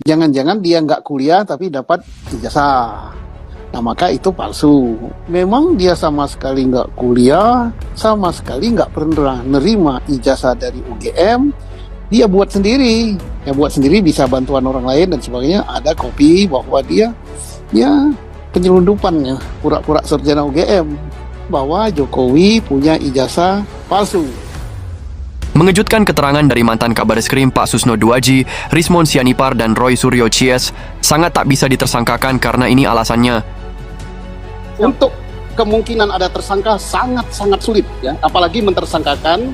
Jangan-jangan dia nggak kuliah tapi dapat ijazah. Nah, maka itu palsu. Memang dia sama sekali nggak kuliah, sama sekali nggak pernah nerima ijazah dari UGM, dia buat sendiri. Ya buat sendiri bisa bantuan orang lain dan sebagainya. Ada kopi bahwa dia ya penyelundupan ya, pura-pura sarjana UGM bahwa Jokowi punya ijazah palsu. Mengejutkan keterangan dari mantan Kabareskrim Pak Susno Duaji, Rismond Sianipar dan Roy Suryo Cies sangat tak bisa ditersangkakan karena ini alasannya. Untuk kemungkinan ada tersangka sangat-sangat sulit ya, apalagi mentersangkakan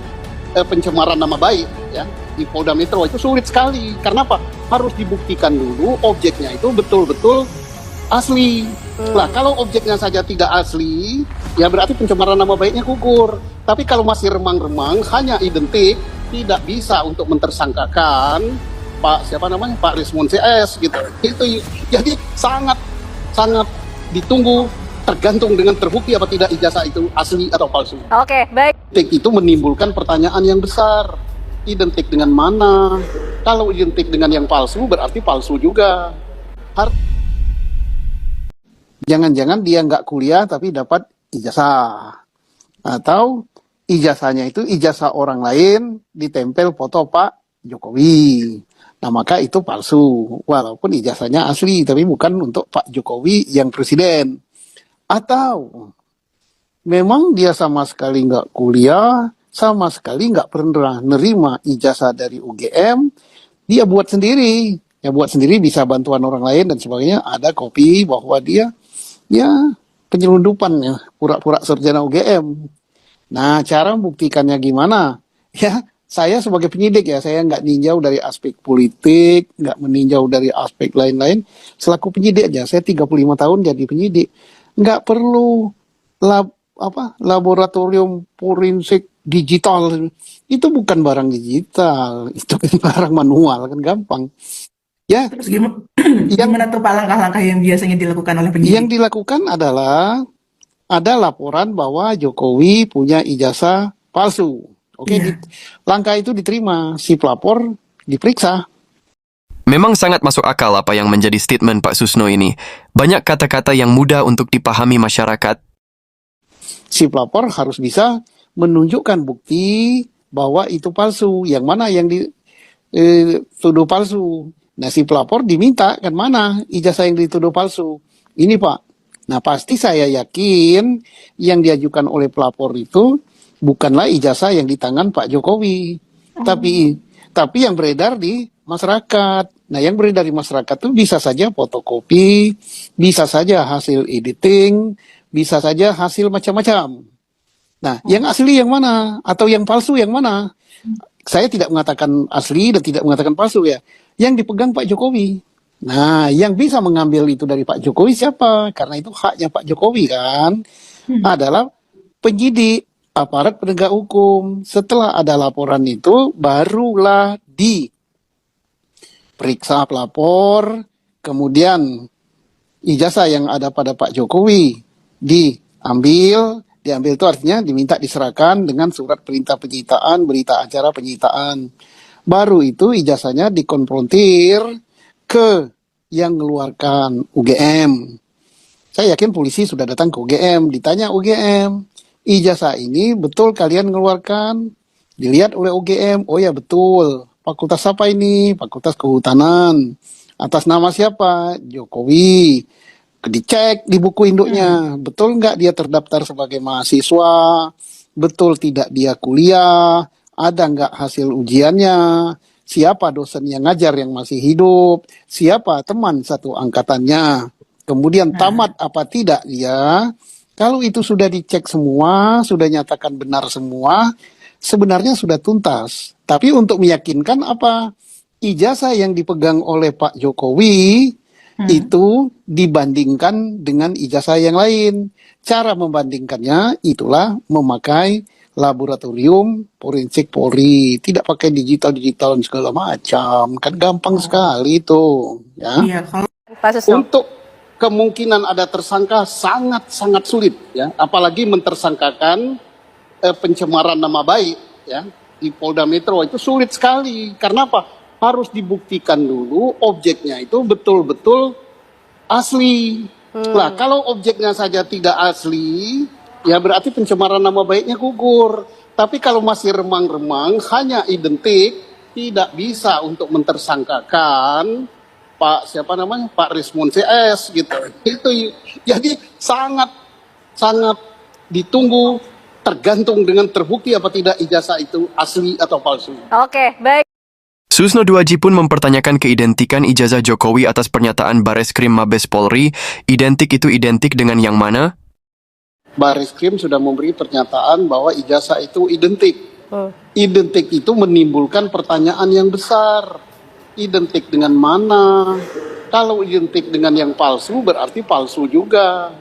pencemaran nama baik ya di Polda Metro itu sulit sekali. Karena apa? Harus dibuktikan dulu objeknya itu betul-betul asli. Nah, kalau objeknya saja tidak asli, ya berarti pencemaran nama baiknya gugur. Tapi kalau masih remang-remang, hanya identik, tidak bisa untuk mentersangkakan Pak Rismond CS gitu. Itu jadi sangat ditunggu, tergantung dengan terbukti apa tidak ijazah itu asli atau palsu. Oke, baik. Itu menimbulkan pertanyaan yang besar. Identik dengan mana? Kalau identik dengan yang palsu, berarti palsu juga. Jangan-jangan dia nggak kuliah tapi dapat ijazah. Atau ijazahnya itu ijazah orang lain ditempel foto Pak Jokowi. Nah, maka itu palsu. Walaupun ijazahnya asli, tapi bukan untuk Pak Jokowi yang presiden. Atau memang dia sama sekali nggak kuliah, sama sekali nggak pernah nerima ijazah dari UGM, dia buat sendiri. Ya buat sendiri bisa bantuan orang lain dan sebagainya. Ada kopi bahwa dia ya penyelundupan ya, pura-pura sarjana UGM. Nah, cara membuktikannya gimana? Ya, saya sebagai penyidik ya, saya nggak ninjau dari aspek politik, nggak meninjau dari aspek lain-lain. Selaku penyidik aja, saya 35 tahun jadi penyidik. Nggak perlu laboratorium forensik digital. Itu bukan barang digital, itu kan barang manual, kan gampang. Ya, Terus gimana tuh Pak langkah-langkah yang biasanya dilakukan oleh penyidik? yang dilakukan adalah ada laporan bahwa Jokowi punya ijazah palsu. Oke, langkah itu diterima, si pelapor diperiksa. Memang sangat masuk akal apa yang menjadi statement Pak Susno ini. Banyak kata-kata yang mudah untuk dipahami masyarakat. Si pelapor harus bisa menunjukkan bukti bahwa itu palsu. Yang mana yang dituduh palsu. Nah, si pelapor diminta kan mana ijazah yang dituduh palsu. Ini Pak. Nah, pasti saya yakin yang diajukan oleh pelapor itu bukanlah ijazah yang di tangan Pak Jokowi. Tapi yang beredar di masyarakat. Nah, yang beredar di masyarakat itu bisa saja fotokopi, bisa saja hasil editing, bisa saja hasil macam-macam. Nah, yang asli yang mana? Atau yang palsu yang mana? Saya tidak mengatakan asli dan tidak mengatakan palsu ya. Yang dipegang Pak Jokowi. Nah, yang bisa mengambil itu dari Pak Jokowi siapa? Karena itu haknya Pak Jokowi kan. Adalah penyidik, aparat penegak hukum. Setelah ada laporan itu, barulah diperiksa pelapor, kemudian ijazah yang ada pada Pak Jokowi diambil itu artinya diminta diserahkan dengan surat perintah penyitaan, berita acara penyitaan. Baru itu ijazahnya dikonfrontir ke yang mengeluarkan UGM. Saya yakin polisi sudah datang ke UGM, ditanya UGM, ijazah ini betul kalian mengeluarkan? Dilihat oleh UGM, oh ya betul. Fakultas apa ini? Fakultas Kehutanan. Atas nama siapa? Jokowi. Dicek di buku induknya, betul nggak dia terdaftar sebagai mahasiswa? Betul tidak dia kuliah? Ada nggak hasil ujiannya? Siapa dosen yang ngajar yang masih hidup? Siapa teman satu angkatannya? Kemudian tamat apa tidak dia? Kalau itu sudah dicek semua, sudah nyatakan benar semua, sebenarnya sudah tuntas. Tapi untuk meyakinkan apa? Ijazah yang dipegang oleh Pak Jokowi itu dibandingkan dengan ijazah yang lain. Cara membandingkannya itulah memakai laboratorium forensik Polri, tidak pakai digital dan segala macam, kan gampang sekali itu, ya. Iya, kalau Untuk kemungkinan ada tersangka sangat sulit, ya, apalagi mentersangkakan pencemaran nama baik, ya, di Polda Metro itu sulit sekali. Karena apa? harus dibuktikan dulu objeknya itu betul-betul asli. Nah, kalau objeknya saja tidak asli, ya berarti pencemaran nama baiknya gugur. Tapi kalau masih remang-remang, hanya identik, tidak bisa untuk mentersangkakan Pak Rismon CS gitu. Itu jadi sangat ditunggu, tergantung dengan terbukti apa tidak ijazah itu asli atau palsu. Oke, baik. Susno 2G pun mempertanyakan keidentikan ijazah Jokowi atas pernyataan Bareskrim Mabes Polri. Identik itu identik dengan yang mana? Bareskrim sudah memberi pernyataan bahwa ijazah itu identik. Identik itu menimbulkan pertanyaan yang besar. Identik dengan mana? Kalau identik dengan yang palsu berarti palsu juga.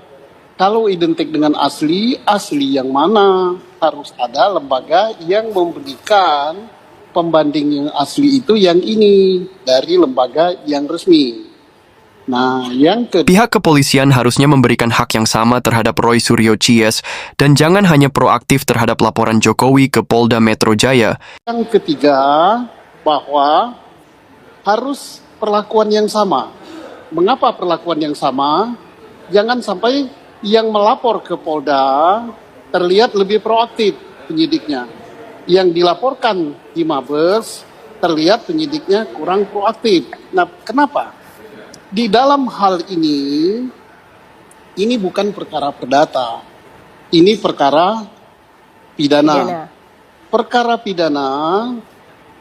Kalau identik dengan asli, asli yang mana? Harus ada lembaga yang memberikan pembanding yang asli itu yang ini dari lembaga yang resmi. Nah, Pihak kepolisian harusnya memberikan hak yang sama terhadap Roy Suryo CS dan jangan hanya proaktif terhadap laporan Jokowi ke Polda Metro Jaya. Yang ketiga, bahwa harus perlakuan yang sama. Mengapa perlakuan yang sama? Jangan sampai yang melapor ke Polda terlihat lebih proaktif penyidiknya. Yang dilaporkan di Mabes terlihat penyidiknya kurang proaktif. Nah, kenapa? Di dalam hal ini bukan perkara perdata. Ini perkara pidana. Perkara pidana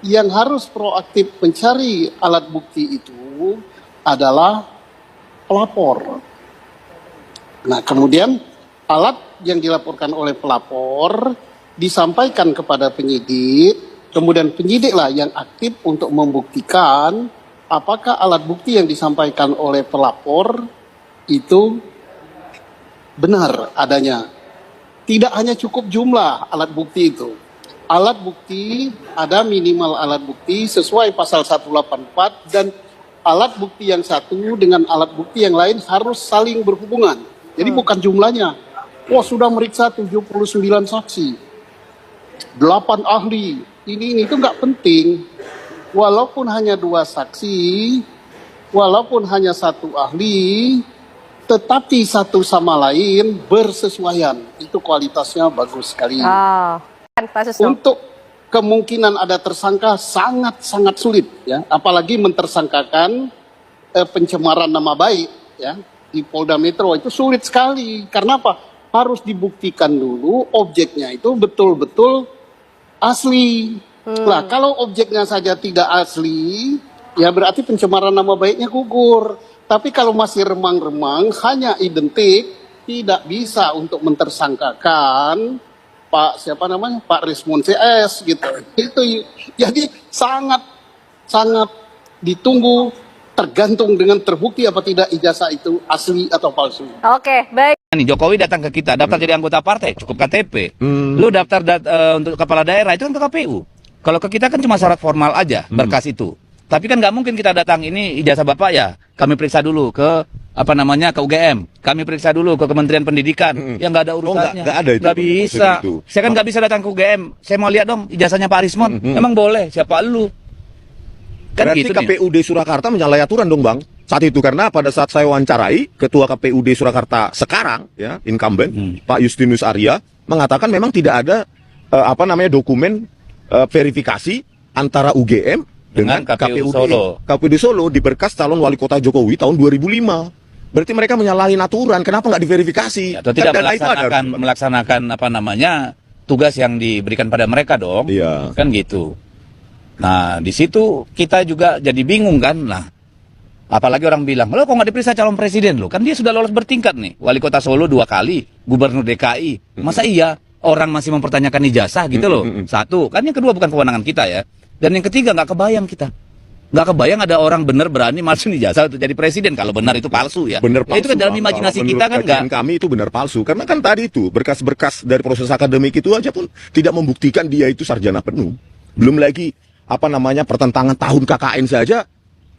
yang harus proaktif mencari alat bukti itu adalah pelapor. Nah, kemudian alat yang dilaporkan oleh pelapor disampaikan kepada penyidik, kemudian penyidiklah yang aktif untuk membuktikan apakah alat bukti yang disampaikan oleh pelapor itu benar adanya. Tidak hanya cukup jumlah alat bukti itu. Alat bukti, ada minimal alat bukti sesuai pasal 184 dan alat bukti yang satu dengan alat bukti yang lain harus saling berhubungan. Jadi bukan jumlahnya. Wah, sudah meriksa 79 saksi. 8 ahli. Ini itu nggak penting. Walaupun hanya 2 saksi, walaupun hanya 1 ahli, tetapi satu sama lain bersesuaian. Itu kualitasnya bagus sekali. Pak Susno. Untuk kemungkinan ada tersangka sangat sulit, ya. Apalagi mentersangkakan pencemaran nama baik, ya, di Polda Metro itu sulit sekali. Karena apa? Harus dibuktikan dulu objeknya itu betul-betul asli. Nah, kalau objeknya saja tidak asli, ya berarti pencemaran nama baiknya gugur. Tapi kalau masih remang-remang, hanya identik, tidak bisa untuk mentersangkakan Pak Rismon CS gitu. Itu jadi sangat ditunggu, tergantung dengan terbukti apa tidak ijazah itu asli atau palsu. Oke, baik. Jokowi datang ke kita, daftar jadi anggota partai, cukup KTP. Lu daftar untuk kepala daerah itu kan ke KPU. Kalau ke kita kan cuma syarat formal aja, berkas itu. Tapi kan nggak mungkin kita datang, ini ijazah Bapak ya, kami periksa dulu ke ke UGM, kami periksa dulu ke Kementerian Pendidikan, yang nggak ada urusannya. Nggak ada itu. Nggak bisa. Saya kan nggak bisa datang ke UGM, saya mau lihat dong ijazahnya Pak Rismon. Emang boleh, siapa lu? Kan berarti gitu KPUD Surakarta menyalahi aturan dong, Bang. Saat itu karena pada saat saya wawancarai Ketua KPUD Surakarta sekarang, ya, incumbent, Pak Justinus Arya, mengatakan memang tidak ada dokumen verifikasi antara UGM dengan KPUD Solo di berkas calon wali kota Jokowi tahun 2005. Berarti mereka menyalahi aturan. Kenapa nggak diverifikasi? Atau tidak melaksanakan tugas yang diberikan pada mereka dong. Iya. Kan gitu. Nah, di situ kita juga jadi bingung kan. Nah, apalagi orang bilang, lo kok nggak diperiksa calon presiden lo? Kan dia sudah lolos bertingkat nih. Wali kota Solo 2 kali, gubernur DKI. Masa iya orang masih mempertanyakan ijazah gitu loh? Satu, kan yang kedua bukan kewenangan kita ya. Dan yang ketiga nggak kebayang kita. Nggak kebayang ada orang benar berani masukin ijazah untuk jadi presiden kalau benar itu palsu ya. Benar palsu. Ya, itu kan dalam imajinasi kita kan nggak. Kami itu benar palsu karena kan tadi itu berkas-berkas dari proses akademik itu aja pun tidak membuktikan dia itu sarjana penuh. Belum lagi pertentangan tahun KKN saja.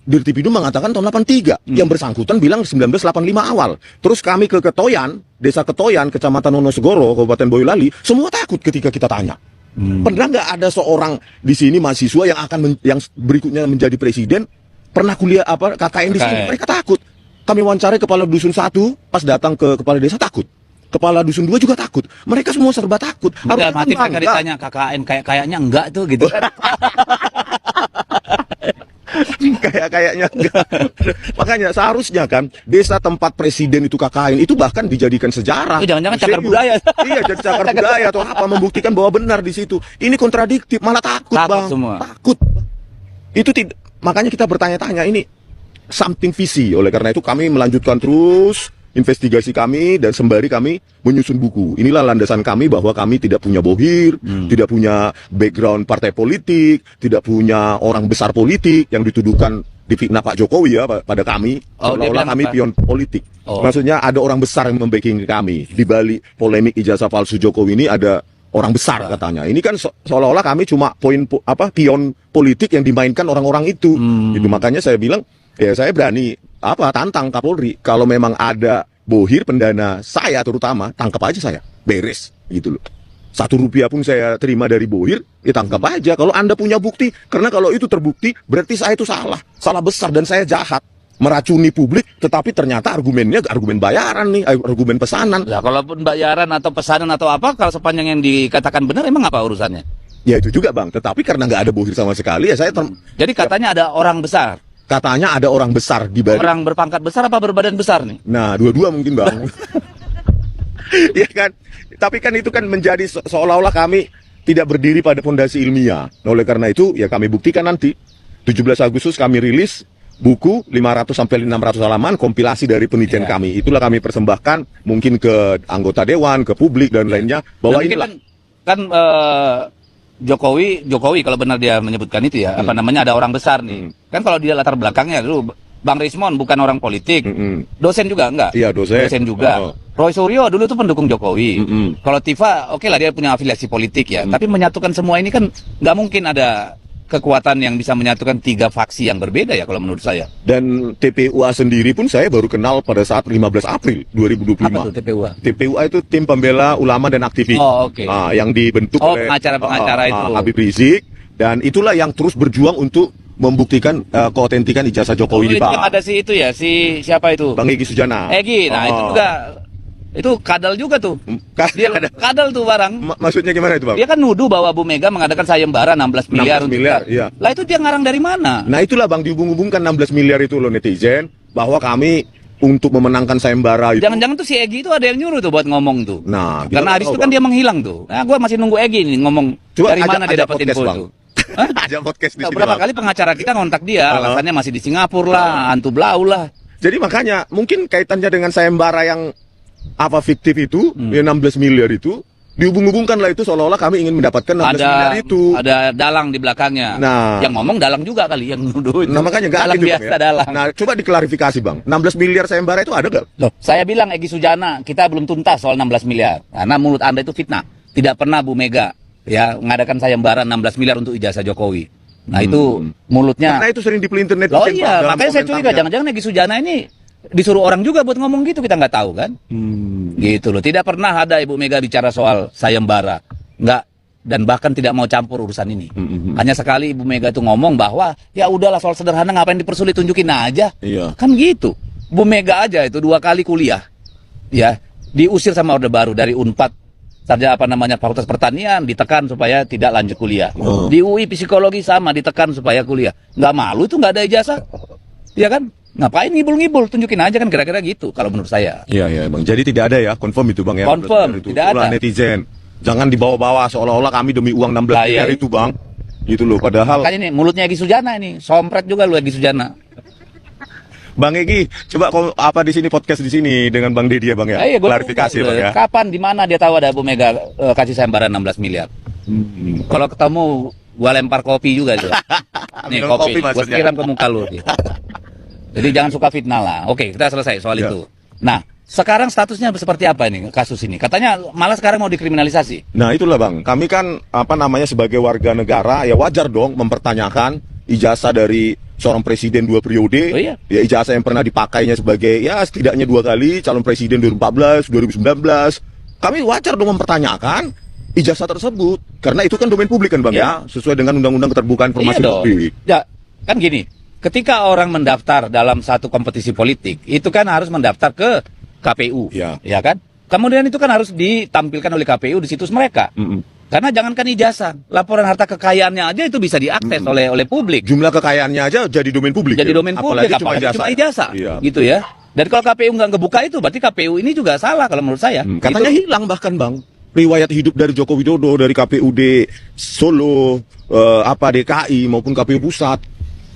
Dirtipidum mengatakan tahun 83, yang bersangkutan bilang 1985 awal. Terus kami ke Ketoyan, Desa Ketoyan, Kecamatan Wonosegoro, Kabupaten Boyolali, semua takut ketika kita tanya. Pernah nggak ada seorang di sini mahasiswa yang yang berikutnya menjadi presiden pernah kuliah KKN di sini? KKN. Mereka takut. Kami wawancarai kepala dusun 1, pas datang ke kepala desa takut. Kepala dusun 2 juga takut. Mereka semua serba takut. Udah mati kan mereka ditanya KKN kayaknya enggak tuh gitu. Kayaknya enggak. Makanya seharusnya kan desa tempat presiden itu KKN itu bahkan dijadikan sejarah. Jangan-jangan cagar Serius. budaya. Iya, jadi cagar budaya atau apa membuktikan bahwa benar di situ. Ini kontradiktif, malah takut, Takut Bang. semua. Takut. Itu tidak, makanya kita bertanya-tanya ini something visi. Oleh karena itu kami melanjutkan terus investigasi kami dan sembari kami menyusun buku. Inilah landasan kami bahwa kami tidak punya bohir, tidak punya background partai politik, tidak punya orang besar politik yang dituduhkan difitnah Pak Jokowi ya pada kami. Oh, dia Seolah-olah bilang kami apa? pion politik. Oh. Maksudnya ada orang besar yang membacking kami. Di balik polemik ijazah palsu Jokowi ini ada orang besar katanya. Ini kan seolah-olah kami cuma pion politik yang dimainkan orang-orang itu. Itu makanya saya bilang ya saya berani tantang Kapolri kalau memang ada bohir pendana saya terutama tangkap aja saya beres gitu loh. 1 rupiah pun saya terima dari bohir ya tangkap aja kalau Anda punya bukti, karena kalau itu terbukti berarti saya itu salah besar dan saya jahat meracuni publik, tetapi ternyata argumennya argumen bayaran nih, argumen pesanan. Lah kalaupun bayaran atau pesanan atau apa, kalau sepanjang yang dikatakan benar emang apa urusannya? Ya itu juga Bang, tetapi karena nggak ada bohir sama sekali ya saya Jadi katanya ada orang besar. katanya ada orang besar di balik. Orang berpangkat besar apa berbadan besar nih? Nah, dua-dua mungkin Bang. Iya kan? Tapi kan itu kan menjadi seolah-olah kami tidak berdiri pada fondasi ilmiah. Oleh karena itu, ya kami buktikan nanti. 17 Agustus kami rilis buku 500 sampai 600 halaman kompilasi dari penelitian kami. Itulah kami persembahkan mungkin ke anggota dewan, ke publik dan lainnya bahwa Mungkin inilah kan Jokowi kalau benar dia menyebutkan itu ya, apa namanya ada orang besar nih. Kan kalau dia latar belakangnya dulu Bang Rismon bukan orang politik. Dosen juga enggak? Iya, dosen. Juga. Oh. Roy Suryo dulu tuh pendukung Jokowi. Kalau Tifa, oke lah dia punya afiliasi politik ya. Tapi menyatukan semua ini kan nggak mungkin ada kekuatan yang bisa menyatukan 3 faksi yang berbeda ya kalau menurut saya. dan TPUA sendiri pun saya baru kenal pada saat 15 April 2025. Apa tuh TPUA? TPUA itu tim pembela ulama dan aktivis. Oh, oke. Yang dibentuk oleh pengacara-pengacara itu. Habib Rizik, dan itulah yang terus berjuang untuk membuktikan keautentikan ijazah Jokowi di itu yang Pak. ada si itu ya, si siapa itu? Bang Egy Sujana. Egy, nah itu juga itu kadal juga tuh. Dia kadal tuh barang. Maksudnya gimana itu Bang? Dia kan nuduh bahwa Bu Mega mengadakan sayembara 16 miliar. 16 miliar, iya. Lah itu dia ngarang dari mana? Nah itulah Bang, dihubung-hubungkan 16 miliar itu loh netizen, bahwa kami untuk memenangkan sayembara itu. Jangan-jangan tuh si Egy itu ada yang nyuruh tuh buat ngomong tuh. Nah, kita karena nggak habis tahu, itu kan Bang. dia menghilang tuh. Nah, gua masih nunggu Egy nih ngomong Coba dari mana dia dapat podcast, info Bang. itu. Hah? Ajak podcast di sini, Berapa Bang. kali pengacara kita ngontak dia, alasannya masih di Singapura lah, hantu blau lah. Jadi makanya mungkin kaitannya dengan sayembara yang fiktif itu, ya 16 miliar itu, dihubung-hubungkan lah itu seolah-olah kami ingin mendapatkan 16 miliar itu. Ada dalang di belakangnya. Nah. Yang ngomong dalang juga kali yang nuduh itu. Nah makanya nggak ada dalang gitu, biasa Bang, ya. dalang. Nah coba diklarifikasi Bang, 16 miliar sayembara itu ada nggak? Loh, saya bilang Egy Sujana, kita belum tuntas soal 16 miliar. Karena mulut Anda itu fitnah. Tidak pernah Bu Mega ya mengadakan sayembara 16 miliar untuk ijazah Jokowi. Nah, itu mulutnya. Karena itu sering dipelintir Oh netizen, Pak, iya, dalam makanya saya curiga komentarnya. jangan-jangan Egy Sujana ini disuruh orang juga buat ngomong gitu, kita nggak tahu kan. Gitu loh. Tidak pernah ada Ibu Mega bicara soal sayembara. Nggak, dan bahkan tidak mau campur urusan ini. Hanya sekali Ibu Mega itu ngomong bahwa ya udahlah soal sederhana ngapain dipersulit, tunjukin aja. Iya. Kan gitu. Bu Mega aja itu 2 kali kuliah. Ya, diusir sama Orde Baru dari Unpad. Sarjana Fakultas Pertanian ditekan supaya tidak lanjut kuliah. Di UI psikologi sama ditekan supaya kuliah. Nggak malu itu nggak ada ijazah. Ya kan? Ngapain ngibul-ngibul? Tunjukin aja kan kira-kira gitu kalau menurut saya. Iya ya Bang. Jadi tidak ada ya, confirm itu Bang ya. Confirm, Itu. tidak Itulah ada. netizen. Jangan dibawa-bawa seolah-olah kami demi uang 16 Lah, miliar iya. itu Bang. Gitu loh, padahal Makanya ini mulutnya Egy Sujana ini, sompret juga lu Egy Sujana. Bang Egy, coba di sini podcast di sini dengan Bang Dedi ya Bang ya. Iya, gua Klarifikasi tunggu. Bang ya. Kapan, di mana dia tahu ada Bu Mega kasih sayembara 16 miliar? Kalau ketemu gua lempar kopi juga itu. Nih Minum kopi kopi, gua maksudnya. siram ke muka lu. Jadi jangan suka fitnah lah. Oke, kita selesai soal Ya. itu. Nah, sekarang statusnya seperti apa ini kasus ini? Katanya malah sekarang mau dikriminalisasi. Nah itulah Bang, kami kan sebagai warga negara ya wajar dong mempertanyakan ijazah dari seorang presiden 2 periode. Oh, iya. Ya ijazah yang pernah dipakainya sebagai ya setidaknya 2 kali calon presiden 2014, 2019. Kami wajar dong mempertanyakan ijazah tersebut, karena itu kan domain publik kan Bang ya, sesuai dengan Undang-Undang Keterbukaan Informasi Iya dong. Publik. Ya, kan gini, ketika orang mendaftar dalam satu kompetisi politik, itu kan harus mendaftar ke KPU, Ya. ya kan? Kemudian itu kan harus ditampilkan oleh KPU di situs mereka. Karena jangankan ijazah, laporan harta kekayaannya aja itu bisa diakses oleh publik. Jumlah kekayaannya aja jadi domain publik. Jadi ya? domain publik, apalagi cuma ijazah, Iya. gitu ya. Dan kalau KPU nggak ngebuka itu, berarti KPU ini juga salah kalau menurut saya. Katanya Itu- hilang bahkan Bang. Riwayat hidup dari Joko Widodo, dari KPUD Solo, DKI maupun KPU Pusat.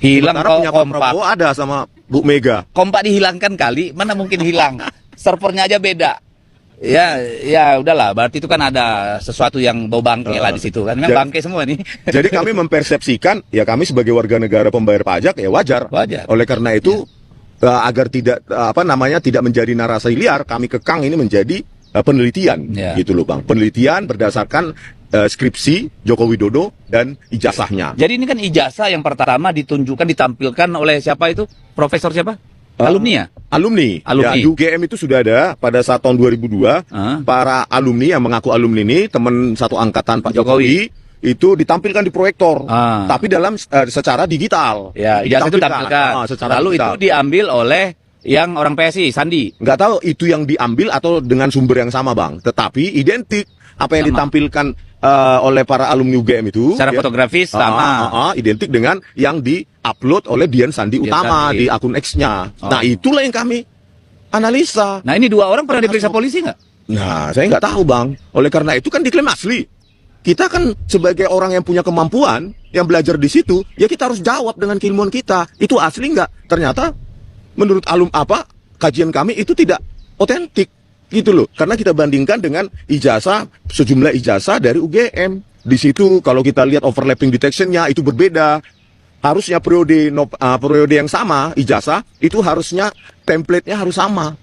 hilang Sementara kok punya Pak kompak. Prabowo ada sama Bu Mega. Kompak dihilangkan kali, mana mungkin hilang. Servernya aja beda. Ya udahlah, berarti itu kan ada sesuatu yang bau bangke lah di situ kan. Memang bangke semua nih. Jadi kami mempersepsikan, ya kami sebagai warga negara pembayar pajak ya wajar. Wajar. Oleh karena itu, agar tidak tidak menjadi narasi liar, kami kekang ini menjadi penelitian, Ya. gitu loh Bang. Penelitian berdasarkan skripsi Joko Widodo dan ijazahnya. Jadi ini kan ijazah yang pertama ditampilkan oleh siapa itu? Profesor siapa? Alumni ya? Alumni. Alumni. Ya, di UGM itu sudah ada pada saat tahun 2002, para alumni yang mengaku alumni ini, teman satu angkatan Pak Jokowi, itu ditampilkan di proyektor, tapi dalam secara digital. Ya, ijazah itu ditampilkan. Secara Lalu digital. itu diambil oleh yang orang PSI, Sandi. Nggak tahu itu yang diambil atau dengan sumber yang sama Bang, tetapi identik apa yang Sama. ditampilkan oleh para alumni UGM itu Secara fotografis sama. identik dengan yang di-upload oleh Dian Sandi Dian Utama Sandi. di akun X-nya. Nah itulah yang kami analisa. Nah ini dua orang pernah diperiksa polisi nggak? Nah saya nggak tahu Bang, oleh karena itu kan diklaim asli. Kita kan sebagai orang yang punya kemampuan, yang belajar di situ, ya kita harus jawab dengan keilmuan kita. Itu asli nggak? Ternyata menurut kajian kami itu tidak otentik. Gitu loh, karena kita bandingkan dengan sejumlah ijazah dari UGM. Di situ kalau kita lihat overlapping detection-nya itu berbeda. Harusnya periode yang sama ijazah itu harusnya template-nya harus sama.